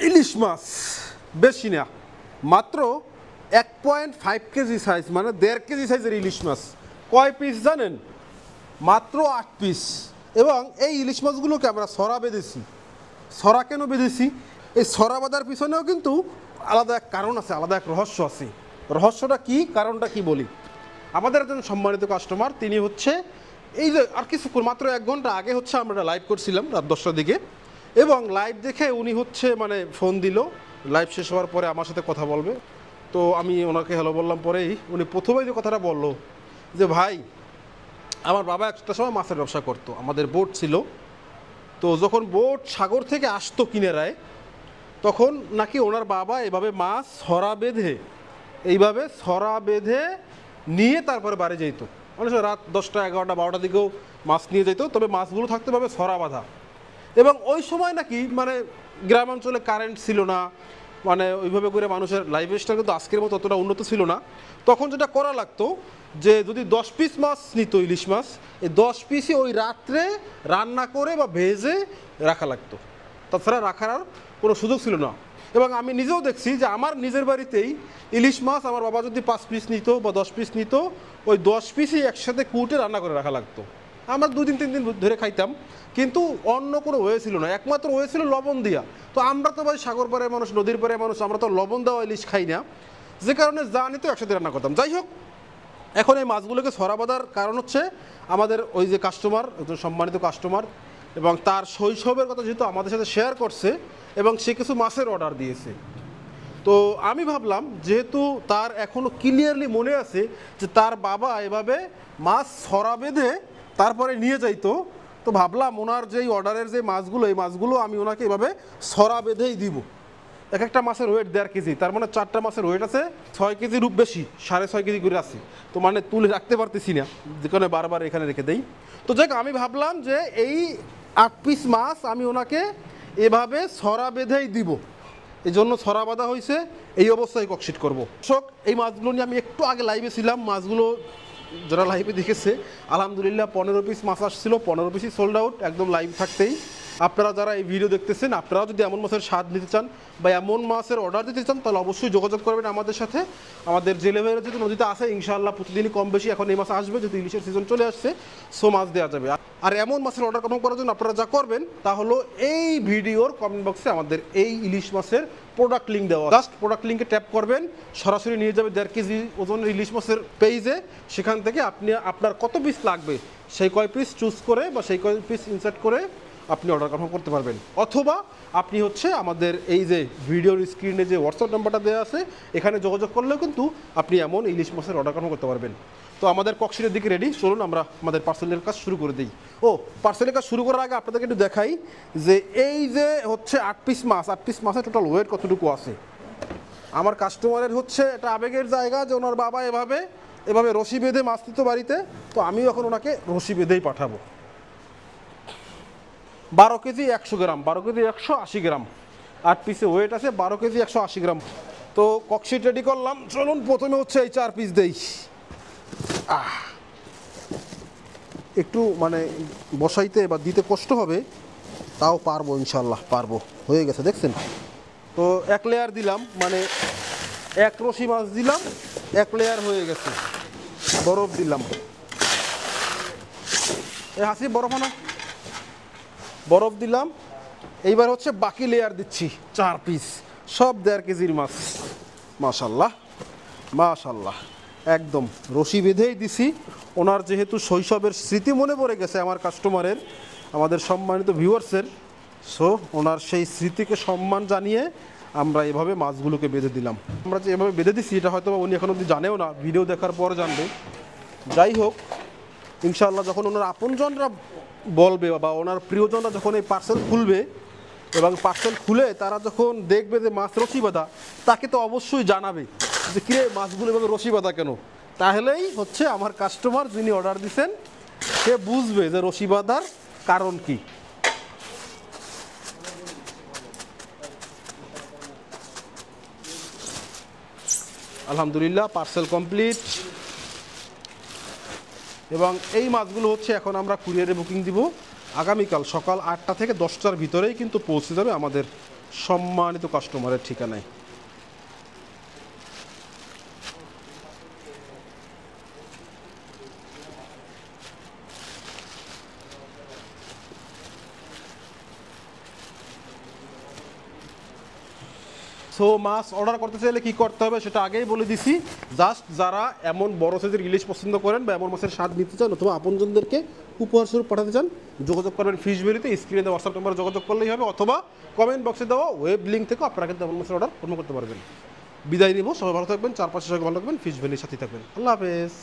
ইলিশ মাছ বেশি না, মাত্র 1.5 কেজি সাইজ, মানে 1.5 কেজি সাইজের ইলিশ মাছ। কয় পিস জানেন? মাত্র 8 পিস। এবং এই ইলিশ মাছগুলোকে আমরা ছড়া বেঁধেছি। ছড়া কেন বেঁধেছি? এই ছড়া বাঁধার পিছনেও কিন্তু আলাদা এক কারণ আছে, আলাদা এক রহস্য আছে। রহস্যটা কি, কারণটা কি বলি। আমাদের একজন সম্মানিত কাস্টমার, তিনি হচ্ছে এই যে আর কিছুক্ষণ মাত্র 1 ঘন্টা আগে হচ্ছে আমরা লাইভ করছিলাম রাত 10টার দিকে, এবং লাইভ দেখে উনি হচ্ছে মানে ফোন দিল। লাইভ শেষ হওয়ার পরে আমার সাথে কথা বলবে, তো আমি ওনাকে হ্যালো বললাম। পরেই উনি প্রথমেই যে কথাটা বললো যে ভাই, আমার বাবা একটা সময় মাছের ব্যবসা করতো, আমাদের বোট ছিল। তো যখন বোট সাগর থেকে আসতো কিনারায়, তখন নাকি ওনার বাবা এভাবে মাছ ছড়া বেঁধে, এইভাবে ছড়া বেঁধে নিয়ে তারপরে বাড়ি যেত। অনেক সময় রাত 10টা 11টা 12টার দিকেও মাছ নিয়ে যেত, তবে মাছগুলো থাকতে পারবে ছড়া বাঁধা। এবং ওই সময় নাকি মানে গ্রামাঞ্চলে কারেন্ট ছিল না, মানে ওইভাবে করে মানুষের লাইফ স্টাইল কিন্তু আজকের মতো অতটা উন্নত ছিল না। তখন যেটা করা লাগতো যে যদি 10 পিস মাছ নিত ইলিশ মাছ, এই 10 পিসই ওই রাত্রে রান্না করে বা ভেজে রাখা লাগতো, তাছাড়া রাখার আর কোনো সুযোগ ছিল না। এবং আমি নিজেও দেখছি যে আমার নিজের বাড়িতেই ইলিশ মাছ আমার বাবা যদি 5 পিস নিত বা 10 পিস নিত, ওই 10 পিসই একসাথে কুটে রান্না করে রাখা লাগতো। আমরা 2 দিন 3 দিন ধরে খাইতাম, কিন্তু অন্য কোনো ওয়ে ছিল না, একমাত্র ওয়ে ছিল লবণ দিয়া। তো আমরা তো ভাই সাগর পাড়ের মানুষ, নদীর পাড়ের মানুষ, আমরা তো লবণ দেওয়া ইলিশ খাই না, যে কারণে যা নিত একসাথে রান্না করতাম। যাই হোক, এখন এই মাছগুলোকে ছড়া বাঁধার কারণ হচ্ছে আমাদের ওই যে কাস্টমার, একজন সম্মানিত কাস্টমার, এবং তার শৈশবের কথা যেহেতু আমাদের সাথে শেয়ার করছে, এবং সে কিছু মাছের অর্ডার দিয়েছে। তো আমি ভাবলাম যেহেতু তার এখনও ক্লিয়ারলি মনে আছে যে তার বাবা এভাবে মাছ ছড়া বেঁধে তারপরে নিয়ে যাইতো, তো ভাবলাম ওনার যেই অর্ডারের যে মাছগুলো, এই মাছগুলো আমি ওনাকে এভাবে ছড়া বেঁধেই দিব। এক একটা মাছের ওয়েট 1.5 কেজি, তার মানে 4টা মাছের ওয়েট আছে 6 কেজির রূপ বেশি, 6.5 কেজি করে আছে। তো মানে তুলে রাখতে পারতেছি না, যে কারণে বারবার এখানে রেখে দেই। তো যাই আমি ভাবলাম যে এই 8 পিস মাছ আমি ওনাকে এভাবে ছড়া বেঁধেই দিব, এই জন্য ছড়া বাঁধা হয়েছে। এই অবস্থায় ককশিট করবো। দর্শক, এই মাছগুলো নিয়ে আমি একটু আগে লাইভে ছিলাম, মাছগুলো যারা লাইভে দেখেছে আলহামদুলিল্লাহ 15 পিস মাছ আসছিল, 15 পিসই সোল্ড আউট একদম লাইভ থাকতেই। আপনারা যারা এই ভিডিও দেখতেছেন, আপনারাও যদি এমন মাছের স্বাদ নিতে চান বা এমন মাছের অর্ডার দিতে চান, তাহলে অবশ্যই যোগাযোগ করবেন আমাদের সাথে। আমাদের যে লেভেলের যেহেতু নদীতে আসে, ইনশাআল্লাহ প্রতিদিনই কম বেশি এখন এই মাছ আসবে, যেহেতু ইলিশের সিজন চলে আসছে, সো মাছ দেওয়া যাবে। আর এমন মাছের অর্ডার কনফার্ম করার জন্য আপনারা যা করবেন তা হলো এই ভিডিওর কমেন্ট বক্সে আমাদের এই ইলিশ মাছের প্রোডাক্ট লিঙ্ক দেওয়া, জাস্ট প্রোডাক্ট লিঙ্কে ট্যাপ করবেন, সরাসরি নিয়ে যাবে 1.5 কেজি ওজনের ইলিশ মাছের পেজে। সেখান থেকে আপনি আপনার কত পিস লাগবে সেই কয় পিস চুজ করে বা সেই কয় পিস ইনসার্ট করে আপনি অর্ডার কনফার্ম করতে পারবেন। অথবা আপনি হচ্ছে আমাদের এই যে ভিডিওর স্ক্রিনে যে হোয়াটসঅ্যাপ নাম্বারটা দেওয়া আছে, এখানে যোগাযোগ করলেও কিন্তু আপনি এমন ইলিশ মাছের অর্ডার কনফার্ম করতে পারবেন। তো আমাদের ককশিটের দিকে রেডি, চলুন আমরা আমাদের পার্সেলের কাজ শুরু করে দিই। ও পার্সেলের কাজ শুরু করার আগে আপনাদেরকে একটু দেখাই যে এই যে হচ্ছে 8 পিস মাছ, 8 পিস মাছের টোটাল ওয়েট কতটুকু আছে। আমার কাস্টমারের হচ্ছে এটা আবেগের জায়গা যে ওনার বাবা এভাবে এভাবে রশি বেঁধে মাছ দিত বাড়িতে, তো আমিও এখন ওনাকে রশি বেঁধেই পাঠাবো। 12 কেজি 100 গ্রাম, 12 কেজি 180 গ্রাম, 8 পিসে ওয়েট আছে 12 কেজি 180 গ্রাম। তো ককশিট রেডি করলাম, চলুন প্রথমে হচ্ছে এই 4 পিস দেই। একটু মানে বসাইতে বা দিতে কষ্ট হবে, তাও পারবো ইনশাল্লাহ, পারবো। হয়ে গেছে দেখছেন। তো 1 লেয়ার দিলাম, মানে 1 রশি মাছ দিলাম, 1 লেয়ার হয়ে গেছে। বরফ দিলাম, এই হাসি বরফ আনো, বরফ দিলাম। এইবার হচ্ছে বাকি লেয়ার দিচ্ছি, 4 পিস, সব 1.5 কেজির মাছ। মাশাল্লাহ মাশাল্লাহ, একদম রশি বেঁধেই দিছি। ওনার যেহেতু শৈশবের স্মৃতি মনে পড়ে গেছে আমার কাস্টমারের, আমাদের সম্মানিত ভিউয়ার্সের, সো ওনার সেই স্মৃতিকে সম্মান জানিয়ে আমরা এভাবে মাছগুলোকে বেঁধে দিলাম। আমরা যে এভাবে বেঁধে দিচ্ছি এটা হয়তো উনি এখন অবধি জানেও না, ভিডিও দেখার পর জানবে। যাই হোক, ইনশাআল্লাহ যখন ওনার আপনজনরা বলবে বা ওনার প্রিয়জনরা যখন এই পার্সেল খুলবে এবং পার্সেল খুলে তারা যখন দেখবে যে মাছ রশি বাঁধা, তাকে তো অবশ্যই জানাবে যে কিরে মাছগুলো এভাবে রশি বাঁধা কেন। তাহলেই হচ্ছে আমার কাস্টমার যিনি অর্ডার দিচ্ছেন সে বুঝবে যে রশি বাঁধার কারণ কি। আলহামদুলিল্লাহ পার্সেল কমপ্লিট। এবং এই মাছগুলো হচ্ছে এখন আমরা কুরিয়ারে বুকিং দিব, আগামীকাল সকাল 8টা থেকে 10টার ভিতরেই কিন্তু পৌঁছে যাবে আমাদের সম্মানিত কাস্টমারের ঠিকানায়। সো মাছ অর্ডার করতে চাইলে কী করতে হবে সেটা আগেই বলে দিছি। জাস্ট যারা এমন বড় সাইজের ইলিশ পছন্দ করেন বা এমন মাছের স্বাদ নিতে চান অথবা আপনজনদেরকে উপহার স্বরূপ পাঠাতে চান, যোগাযোগ করবেন ফিশ ভ্যালিতে। স্ক্রিনে দেওয়া হোয়াটসঅ্যাপ নাম্বারে যোগাযোগ করলেই হবে, অথবা কমেন্ট বক্সে দেওয়া ওয়েব লিঙ্ক থেকে আপনারা কিন্তু এমন মাছের অর্ডার পূর্ণ করতে পারবেন। বিদায় নিব, সবাই ভালো থাকবেন, চারপাশে সবাই ভালো থাকবেন, ফিশ ভ্যালির সাথে থাকবেন। আল্লাহ হাফেজ।